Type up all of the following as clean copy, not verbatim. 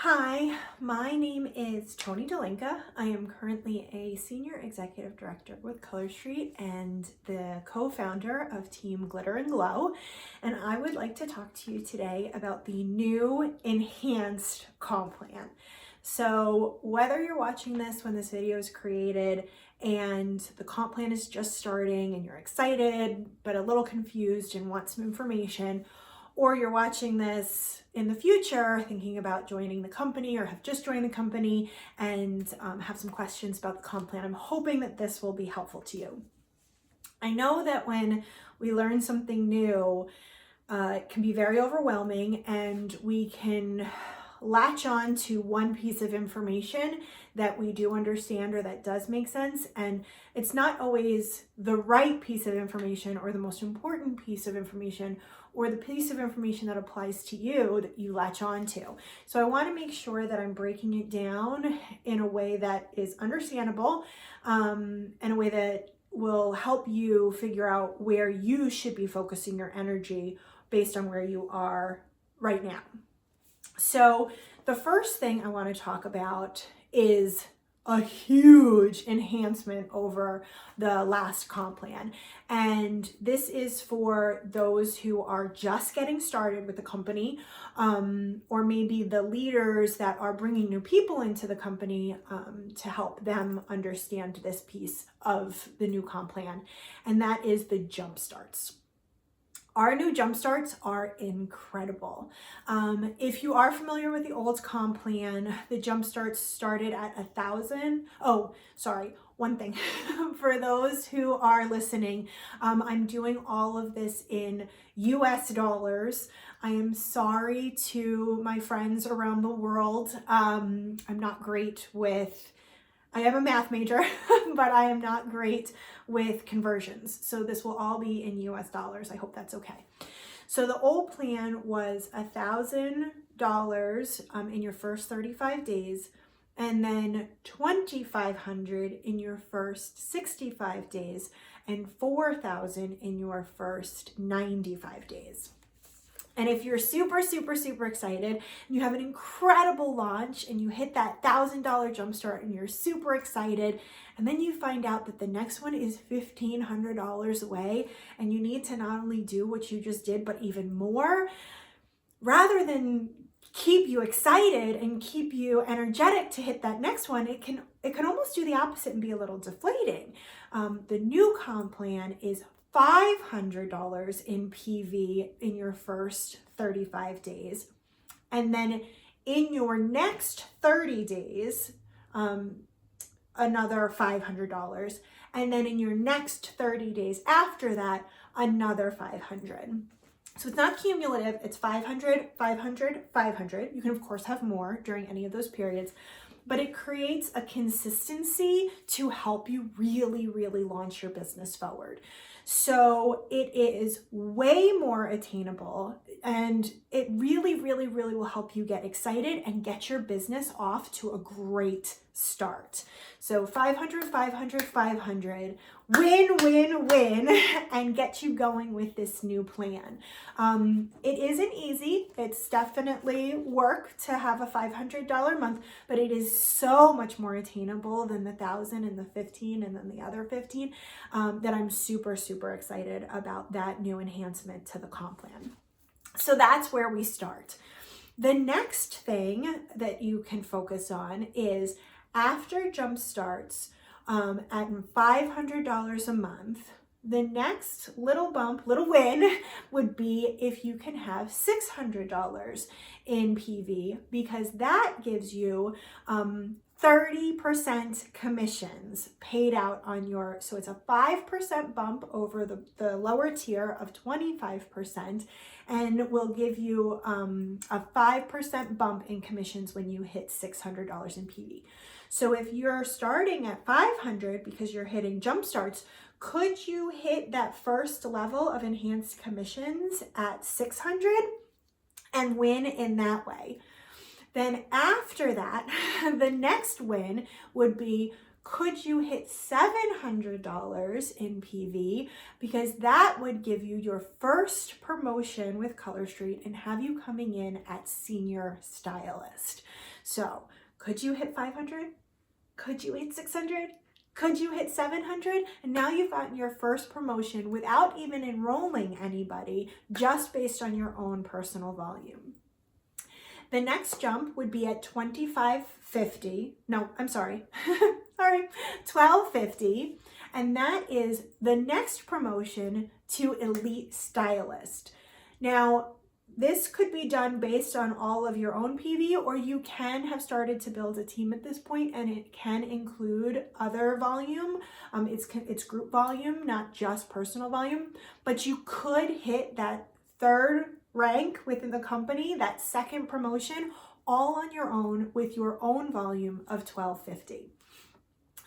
Hi, my name is Tony Delinka. I am currently a Senior Executive Director with Color Street and the co-founder of Team Glitter and Glow. And I would like to talk to you today about the new enhanced comp plan. So whether you're watching this when this video is created and the comp plan is just starting and you're excited but a little confused and want some information, or you're watching this in the future thinking about joining the company or have just joined the company and have some questions about the comp plan, I'm hoping that this will be helpful to you. I know that when we learn something new, it can be very overwhelming and we can latch on to one piece of information that we do understand or that does make sense, and it's not always the right piece of information or the most important piece of information or the piece of information that applies to you that you latch on to. So I want to make sure that I'm breaking it down in a way that is understandable, and a way that will help you figure out where you should be focusing your energy based on where you are right now. So the first thing I want to talk about is a huge enhancement over the last comp plan. And this is for those who are just getting started with the company, or maybe the leaders that are bringing new people into the company to help them understand this piece of the new comp plan. And that is the jump starts. Our new jump starts are incredible. If you are familiar with the old comp plan, the jump starts started at $1,000. Oh, sorry, one thing. For those who are listening, I'm doing all of this in US dollars. I am sorry to my friends around the world. I'm not great with, I am a math major, but I am not great with conversions. So this will all be in US dollars. I hope that's okay. So the old plan was $1,000 in your first 35 days, and then $2,500 in your first 65 days, and $4,000 in your first 95 days. And if you're super excited and you have an incredible launch and you hit that $1,000 jumpstart and you're super excited, and then you find out that the next one is $1,500 away and you need to not only do what you just did, but even more, rather than keep you excited and keep you energetic to hit that next one, it can almost do the opposite and be a little deflating. The new comp plan is $500 in PV in your first 35 days. And then in your next 30 days, another $500. And then in your next 30 days after that, another $500. So it's not cumulative, it's 500, 500, 500. You can of course have more during any of those periods, but it creates a consistency to help you really launch your business forward. So it is way more attainable, and it really will help you get excited and get your business off to a great start. So 500, 500, 500, win, and get you going with this new plan. It isn't easy. It's definitely work to have a $500 month, but it is so much more attainable than the 1,000 and the 15 and then the other 15, that I'm super excited about that new enhancement to the comp plan. So that's where we start. The next thing that you can focus on is after jump starts at $500 a month, the next little win would be if you can have $600 in PV, because that gives you 30% commissions paid out on your, so it's a 5% bump over the lower tier of 25%, and will give you a 5% bump in commissions when you hit $600 in PV. So if you're starting at 500 because you're hitting jump starts, could you hit that first level of enhanced commissions at 600 and win in that way? Then after that, the next win would be, could you hit $700 in PV? Because that would give you your first promotion with Color Street and have you coming in at senior stylist. So could you hit 500? Could you hit 600? Could you hit 700? And now you've gotten your first promotion without even enrolling anybody, just based on your own personal volume. The next jump would be at 2550. No, I'm sorry. Sorry, 1250. And that is the next promotion to elite stylist. Now, this could be done based on all of your own PV, or you can have started to build a team at this point, and it can include other volume. It's group volume, not just personal volume, but you could hit that third rank within the company, that second promotion, all on your own with your own volume of 1250.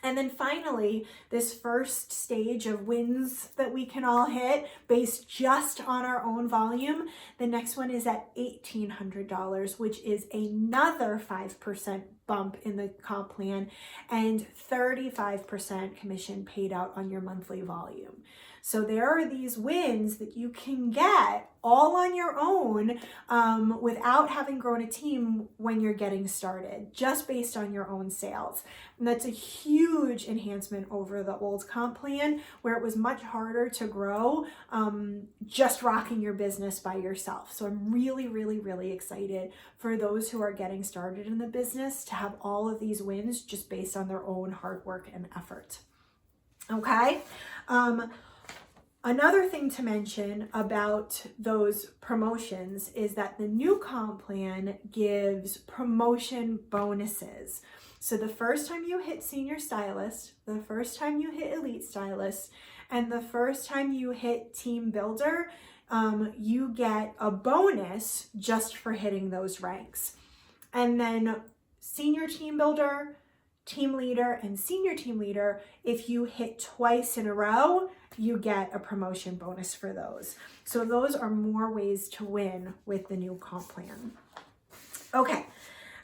And then finally, this first stage of wins that we can all hit based just on our own volume, the next one is at $1,800, which is another 5% bump in the comp plan and 35% commission paid out on your monthly volume. So there are these wins that you can get all on your own without having grown a team when you're getting started, just based on your own sales. And that's a huge enhancement over the old comp plan, where it was much harder to grow just rocking your business by yourself. So I'm really, really, really excited for those who are getting started in the business to have all of these wins just based on their own hard work and effort. Okay. Another thing to mention about those promotions is that the new comp plan gives promotion bonuses. So the first time you hit senior stylist, the first time you hit elite stylist, and the first time you hit team builder, you get a bonus just for hitting those ranks. And then senior team builder, team leader, and senior team leader, if you hit twice in a row, you get a promotion bonus for those. So those are more ways to win with the new comp plan. Okay,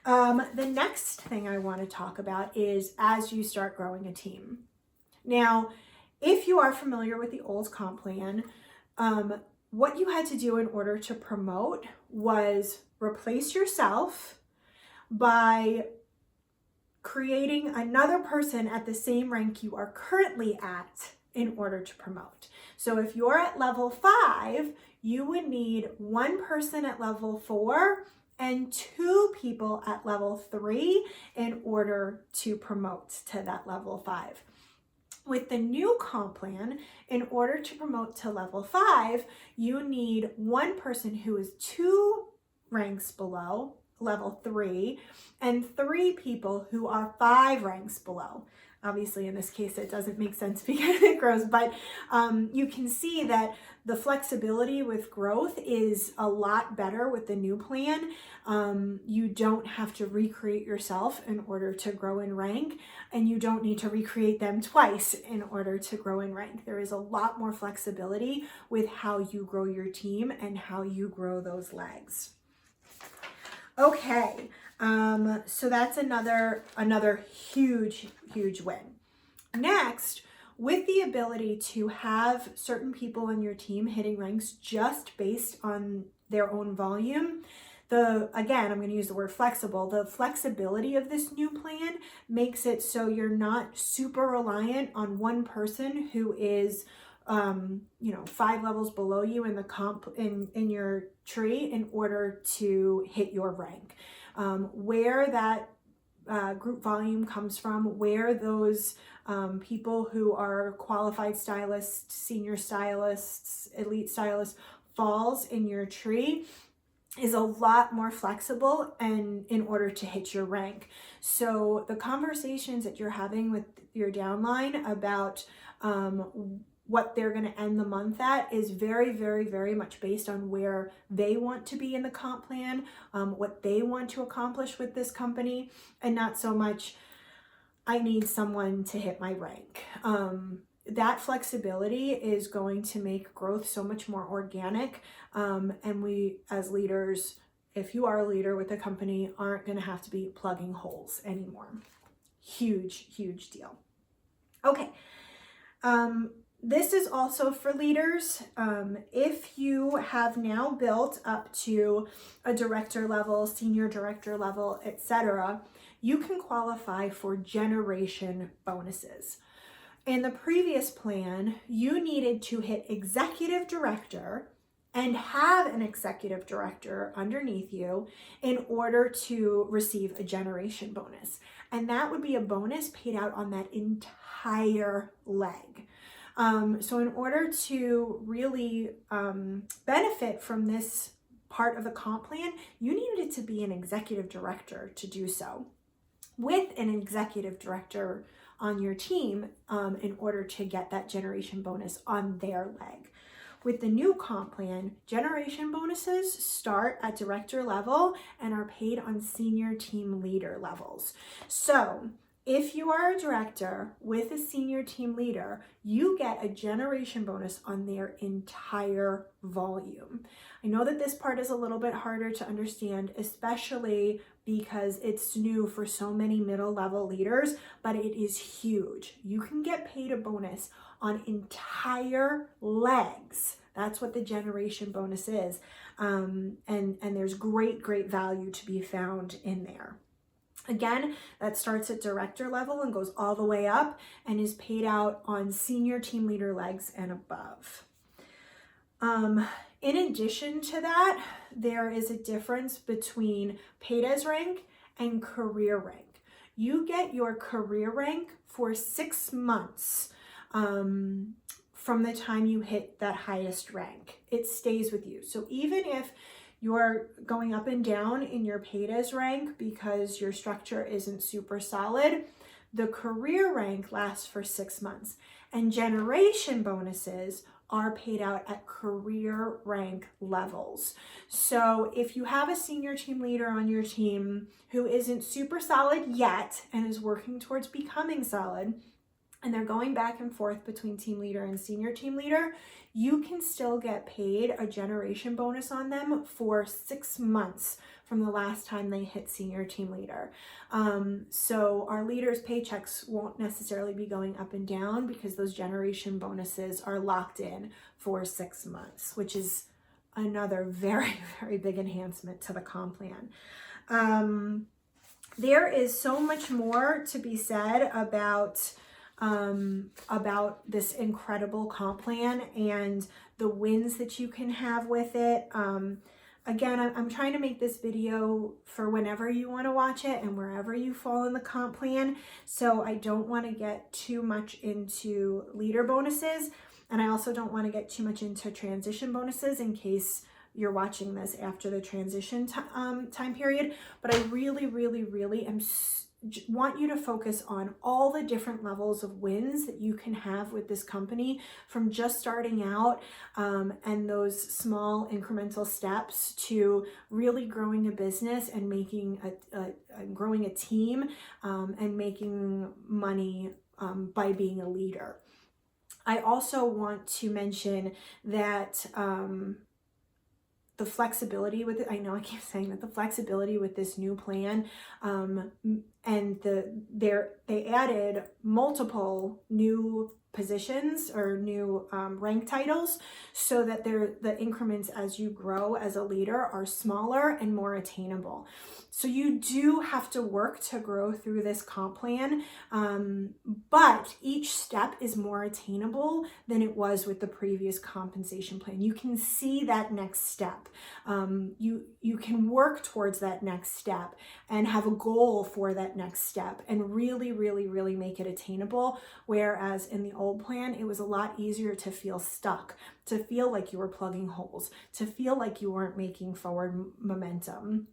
the next thing I want to talk about is as you start growing a team. Now, if you are familiar with the old comp plan, what you had to do in order to promote was replace yourself by creating another person at the same rank you are currently at in order to promote. So if you're at level 5, you would need one person at level 4 and 2 people at level 3 in order to promote to that level 5. With the new comp plan, in order to promote to level 5, you need one person who is 2 ranks below level 3 and 3 people who are 5 ranks below. Obviously, in this case, it doesn't make sense because it grows, but you can see that the flexibility with growth is a lot better with the new plan. You don't have to recreate yourself in order to grow in rank, and you don't need to recreate them twice in order to grow in rank. There is a lot more flexibility with how you grow your team and how you grow those legs. Okay, so that's another huge win. Next, with the ability to have certain people on your team hitting ranks just based on their own volume, again, I'm going to use the word flexible. The flexibility of this new plan makes it so you're not super reliant on one person who is 5 levels below you in the comp in your tree in order to hit your rank. Where that group volume comes from, where those people who are qualified stylists, senior stylists, elite stylists falls in your tree is a lot more flexible and in order to hit your rank. So the conversations that you're having with your downline about what they're going to end the month at is very, very, very much based on where they want to be in the comp plan, what they want to accomplish with this company, and not so much, I need someone to hit my rank. That flexibility is going to make growth so much more organic. And we, as leaders, if you are a leader with a company, aren't going to have to be plugging holes anymore. Huge, huge deal. Okay. This is also for leaders. If you have now built up to a director level, senior director level, etc., you can qualify for generation bonuses. In the previous plan, you needed to hit executive director and have an executive director underneath you in order to receive a generation bonus. And that would be a bonus paid out on that entire leg. So in order to really benefit from this part of the comp plan, you needed to be an executive director to do so, with an executive director on your team in order to get that generation bonus on their leg. With the new comp plan, generation bonuses start at director level and are paid on senior team leader levels. So if you are a director with a senior team leader, you get a generation bonus on their entire volume. I know that this part is a little bit harder to understand, especially because it's new for so many middle level leaders, but it is huge. You can get paid a bonus on entire legs. That's what the generation bonus is. And there's great value to be found in there. Again, that starts at director level and goes all the way up and is paid out on senior team leader legs and above. In addition to that, there is a difference between paid as rank and career rank. You get your career rank for 6 months from the time you hit that highest rank. It stays with you. So even if you're going up and down in your paid as rank because your structure isn't super solid, the career rank lasts for 6 months. And generation bonuses are paid out at career rank levels. So if you have a senior team leader on your team who isn't super solid yet and is working towards becoming solid, and they're going back and forth between team leader and senior team leader, you can still get paid a generation bonus on them for 6 months from the last time they hit senior team leader. So our leaders' paychecks won't necessarily be going up and down because those generation bonuses are locked in for 6 months, which is another very big enhancement to the comp plan. There is so much more to be said about this incredible comp plan and the wins that you can have with it. Again, I'm trying to make this video for whenever you want to watch it and wherever you fall in the comp plan. So I don't want to get too much into leader bonuses. And I also don't want to get too much into transition bonuses in case you're watching this after the transition time period. But I really want you to focus on all the different levels of wins that you can have with this company, from just starting out and those small incremental steps to really growing a business and making growing a team and making money by being a leader. I also want to mention that the flexibility with it, I know I keep saying that, the flexibility with this new plan, and they added multiple new positions or new rank titles so that the increments as you grow as a leader are smaller and more attainable. So you do have to work to grow through this comp plan, but each step is more attainable than it was with the previous compensation plan. You can see that next step. You can work towards that next step and have a goal for that next step and really make it attainable. Whereas in the old plan, it was a lot easier to feel stuck, to feel like you were plugging holes, to feel like you weren't making forward momentum.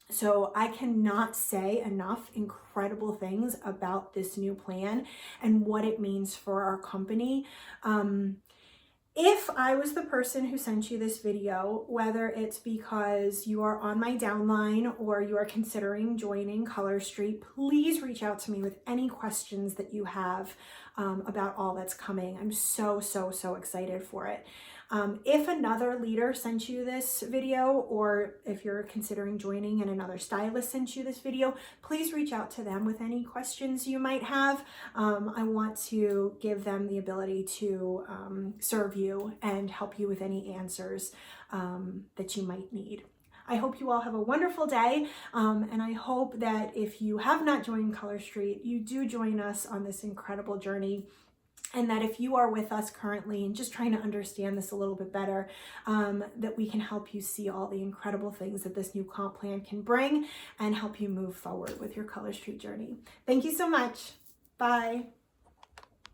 So I cannot say enough incredible things about this new plan and what it means for our company. If I was the person who sent you this video, whether it's because you are on my downline or you are considering joining Color Street, please reach out to me with any questions that you have about all that's coming. I'm so excited for it. If another leader sent you this video, or if you're considering joining and another stylist sent you this video, please reach out to them with any questions you might have. I want to give them the ability to serve you and help you with any answers that you might need. I hope you all have a wonderful day, and I hope that if you have not joined Color Street, you do join us on this incredible journey, and that if you are with us currently and just trying to understand this a little bit better, that we can help you see all the incredible things that this new comp plan can bring and help you move forward with your Color Street journey. Thank you so much. Bye.